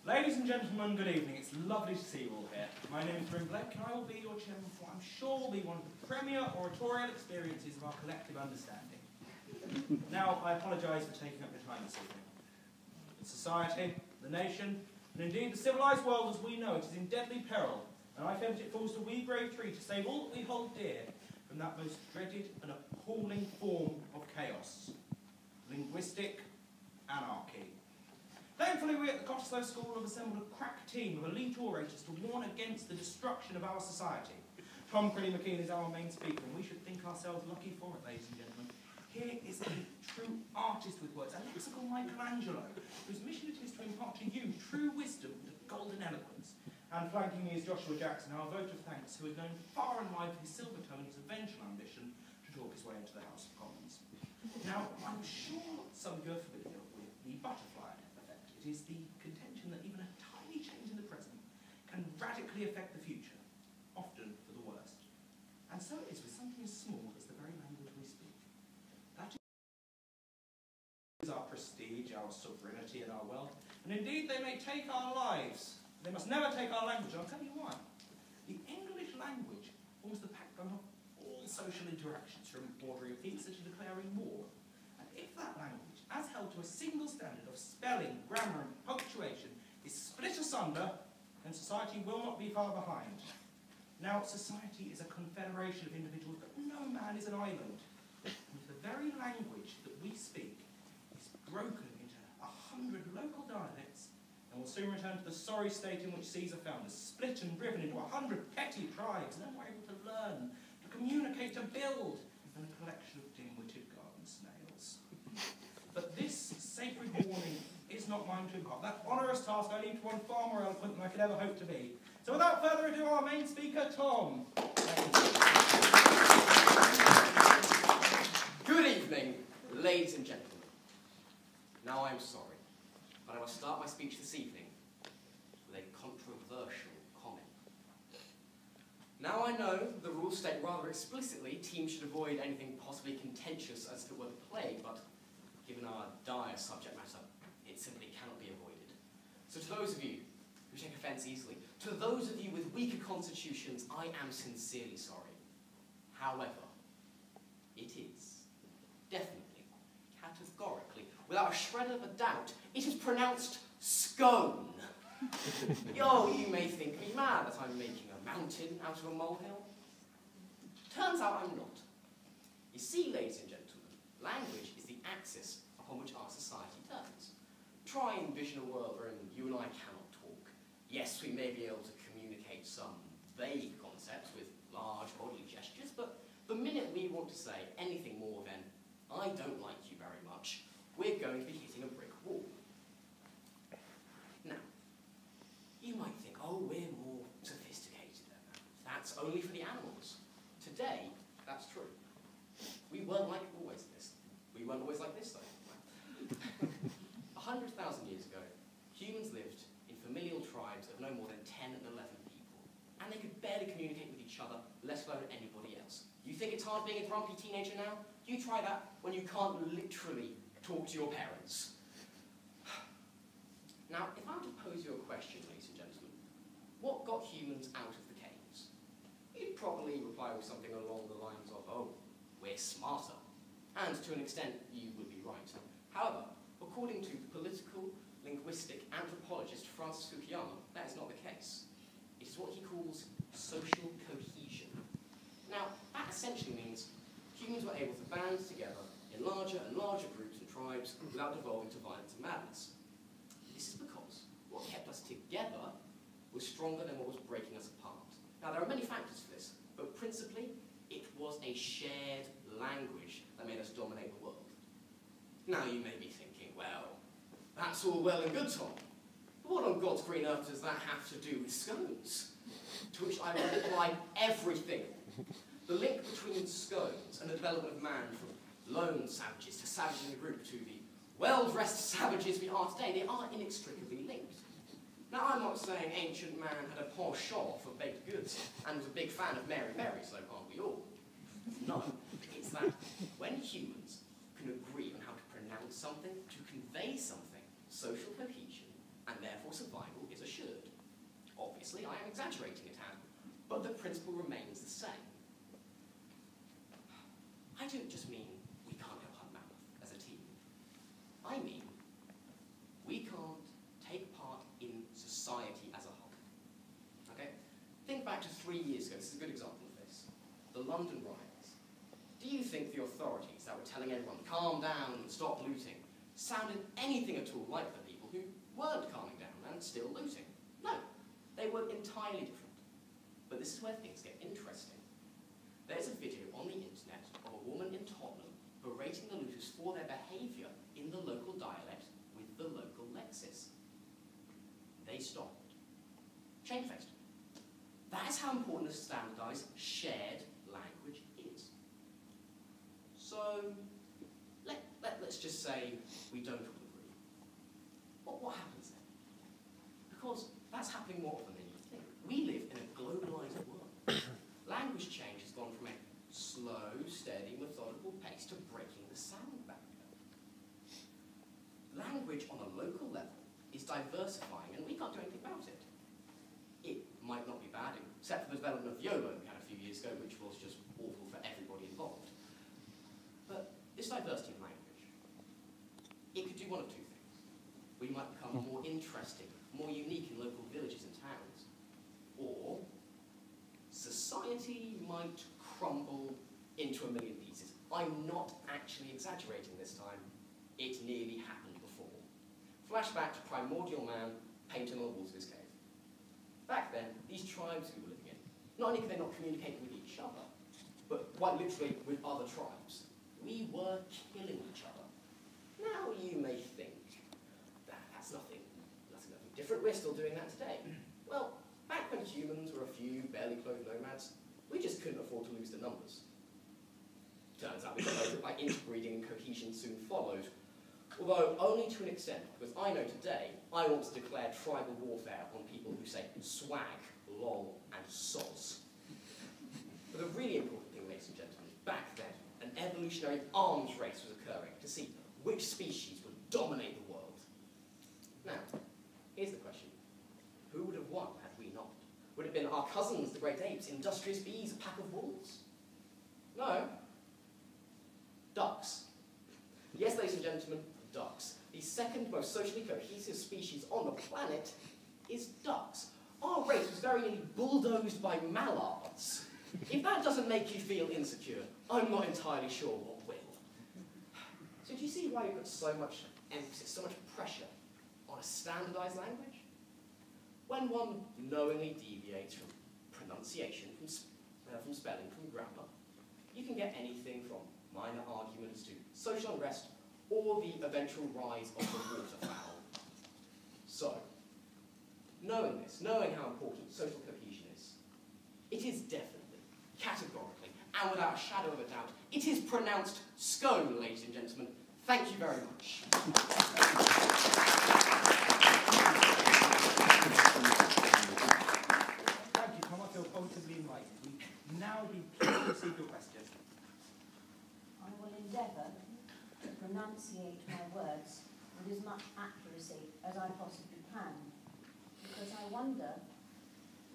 Ladies and gentlemen, good evening. It's lovely to see you all here. My name is Bryn Blake, and I will be your chairman for what I'm sure will be one of the premier oratorial experiences of our collective understanding. Now, I apologise for taking up your time this evening. The society, the nation, and indeed the civilised world as we know it is in deadly peril, and I feel that it falls to we brave three to save all that we hold dear from that most dreaded and appalling form of chaos: linguistic anarchy. Thankfully, we at the Cottesloe School have assembled a crack team of elite orators to warn against the destruction of our society. Tom Crilly-McKean is our main speaker, and we should think ourselves lucky for it, ladies and gentlemen. Here is a true artist with words, a lexical Michelangelo, whose mission it is to impart to you true wisdom and golden eloquence. And flanking me is Joshua Jackson, our vote of thanks, who is known far and wide for his silver tone and his eventual ambition to talk his way into the House of Commons. Now, I'm sure some of you are familiar with the butterfly effect. It is the contention that even a tiny change in the present can radically affect the future, often for the worst. And so it is with something as small as the very language we speak. That is our prestige, our sovereignty, and our wealth. And indeed, they may take our lives. They must never take our language, and I'll tell you why. The English language forms the backbone of all social interactions, from ordering a pizza to declaring war. And if that language, as held to a single standard of spelling, grammar, and punctuation, is split asunder, then society will not be far behind. Now, society is a confederation of individuals, but no man is an island. And the very language that we speak is broken into 100 local dialects, and will soon return to the sorry state in which Caesar found us, split and driven into 100 petty tribes, no more able to learn, to communicate, to build, than a collection of dim-witted garden snails. But this sacred warning is not mine to impart. That onerous task I leave to one far more eloquent than I could ever hope to be. So without further ado, our main speaker, Tom. Good evening, ladies and gentlemen. Now I'm sorry, but I must start my speech this evening with a controversial comment. Now I know the rules state rather explicitly teams should avoid anything possibly contentious as if it were the plague, but given our dire subject matter, it simply cannot be avoided. So to those of you who take offence easily, to those of you with weaker constitutions, I am sincerely sorry. However, it is, definitely, categorically, without a shred of a doubt, it is pronounced scone. Oh, you may think me mad that I'm making a mountain out of a molehill. Turns out I'm not. You see, ladies and gentlemen, language is the axis upon which our society turns. Try and envision a world wherein you and I cannot talk. Yes, we may be able to communicate some vague concepts with large bodily gestures, but the minute we want to say anything more than, I don't like you very much, we're going to be hitting a brick wall. Now, you might think, oh, we're more sophisticated than that. That's only for the animals. Today, that's true. We weren't always this. We weren't always like this, though. 100,000 years ago, humans lived in familial tribes of no more than 10 and 11 people, and they could barely communicate with each other, let alone anybody else. You think it's hard being a grumpy teenager now? You try that when you can't literally talk to your parents. Now, if I were to pose you a question, ladies and gentlemen, what got humans out of the caves? You'd probably reply with something along the lines of, oh, we're smarter. And to an extent, you would be right. However, according to the political, linguistic anthropologist Francis Fukuyama, that is not the case. It is what he calls social cohesion. Now, that essentially means humans were able to band together in larger and larger groups and tribes without devolving to violence and madness. This is because what kept us together was stronger than what was breaking us apart. Now, there are many factors for this, but principally, it was a shared language that made us dominate the world. Now, you may be thinking, well, that's all well and good, Tom. But what on God's green earth does that have to do with scones? To which I will reply, everything. The link between scones and the development of man from lone savages to savages in a group to the well-dressed savages we are today, they are inextricably linked. Now, I'm not saying ancient man had a penchant for baked goods and was a big fan of Mary Mary, so aren't we all? No, it's that when humans can agree on how to pronounce something, to convey something, social cohesion, and therefore survival this is a good example of this. The London riots. Do you think the authorities that were telling everyone, calm down and stop looting, sounded anything at all like the people who weren't calming down and still looting? No, they were entirely different. But this is where things get interesting. There's a video on the internet of a woman in Tottenham berating the looters for their behaviour in the local dialect with the local Lexis. They stopped. Shamefaced. That's how important a standardised, shared language is. So, let's just say we don't all agree. What happens then? Because that's happening more often than you think. We live in a globalised world. Language change has gone from a slow, steady, methodical pace to breaking the sound barrier. Language on a local level is diversifying, and we can't do anything about it. It might not be bad, except for the development of YOLO we had a few years ago, which was just awful for everybody involved. But this diversity of language, it could do one of two things. We might become more interesting, more unique in local villages and towns. Or society might crumble into a million pieces. I'm not actually exaggerating this time. It nearly happened before. Flashback to primordial man painting on the walls of his cave. Back then, these tribes we were living in, not only could they not communicate with each other, but quite literally with other tribes. We were killing each other. Now you may think that that's nothing different. We're still doing that today. Well, back when humans were a few barely clothed nomads, we just couldn't afford to lose the numbers. Turns out we got over by interbreeding and cohesion soon followed. Although only to an extent, because I know today I want to declare tribal warfare on people who say swag, lol, and soz. But the really important thing, ladies and gentlemen, back then, an evolutionary arms race was occurring to see which species would dominate the world. Now, here's the question. Who would have won had we not? Would it have been our cousins, the great apes, industrious bees, a pack of wolves? No. Ducks. Yes, ladies and gentlemen, ducks. The second most socially cohesive species on the planet is ducks. Our race was very nearly bulldozed by mallards. If that doesn't make you feel insecure, I'm not entirely sure what will. So do you see why we put so much emphasis, so much pressure on a standardised language? When one knowingly deviates from pronunciation, from spelling, from grammar, you can get anything from minor arguments to social unrest or the eventual rise of the waterfowl. So, knowing this, knowing how important social cohesion is, it is definitely, categorically, and without a shadow of a doubt, it is pronounced scone, ladies and gentlemen. Thank you very much. Thank you, Tom. I feel positively invited. We now be pleased to receive your question. I will endeavour to pronunciate my words with as much accuracy as I possibly can, because I wonder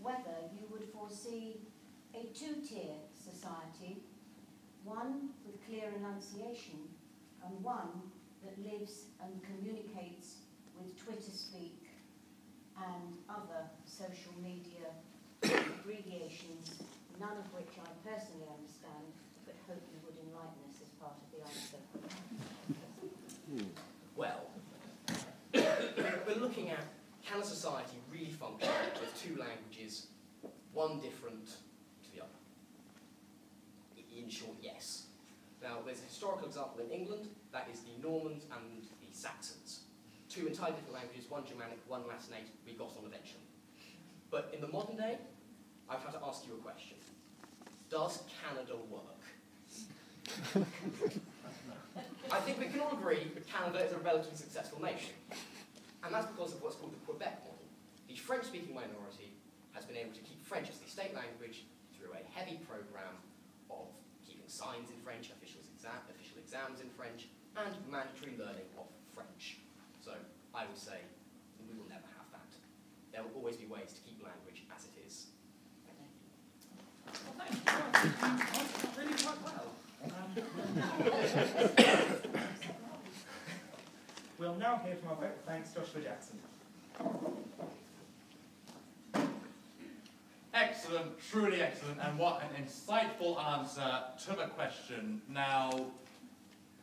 whether you would foresee a two-tier society, one with clear enunciation and one that lives and communicates with Twitter speak and other social media abbreviations, none of which I personally understand, but hope you would enlighten us as part of the answer. Well, we're looking at, can a society really function with two languages, one different to the other? In short, yes. Now, there's a historical example in England, that is the Normans and the Saxons. Two entirely different languages, one Germanic, one Latinate, we got on eventually. But in the modern day, I've had to ask you a question. Does Canada work? I think we can all agree that Canada is a relatively successful nation. And that's because of what's called the Quebec model. The French-speaking minority has been able to keep French as the state language through a heavy program of keeping signs in French, official exams in French, and mandatory learning of French. So I would say we will never have that. There will always be ways to keep language as it is. Well, thank you. Well, really quite well. We'll now hear from our vote. Thanks, Joshua Jackson. Excellent, truly excellent, and what an insightful answer to the question. Now,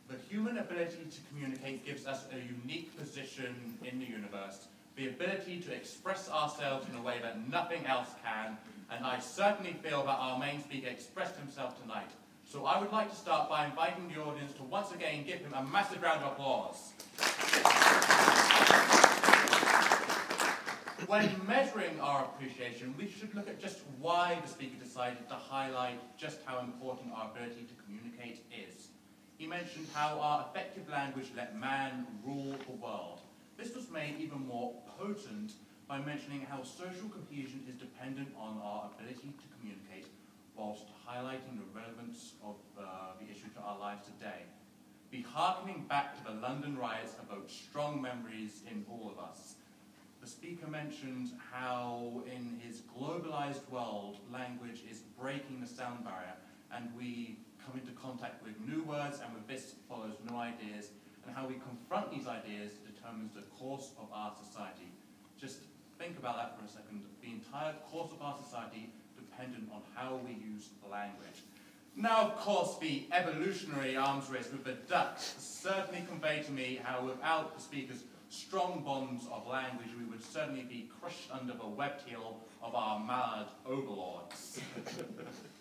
the human ability to communicate gives us a unique position in the universe, the ability to express ourselves in a way that nothing else can, and I certainly feel that our main speaker expressed himself tonight. So I would like to start by inviting the audience to once again give him a massive round of applause. When measuring our appreciation, we should look at just why the speaker decided to highlight just how important our ability to communicate is. He mentioned how our effective language let man rule the world. This was made even more potent by mentioning how social cohesion is dependent on our ability to communicate, whilst highlighting the relevance of the issue to our lives today. Be harkening back to the London riots evoked strong memories in all of us. The speaker mentioned how in his globalized world, language is breaking the sound barrier, and we come into contact with new words, and with this follows new ideas, and how we confront these ideas determines the course of our society. Just think about that for a second. The entire course of our society dependent on how we use language. Now, of course, the evolutionary arms race with the ducks certainly conveyed to me how without the speaker's strong bonds of language, we would certainly be crushed under the webbed heel of our mallard overlords.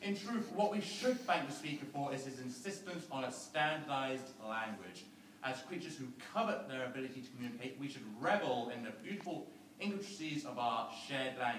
In truth, what we should thank the speaker for is his insistence on a standardized language. As creatures who covet their ability to communicate, we should revel in the beautiful intricacies of our shared language.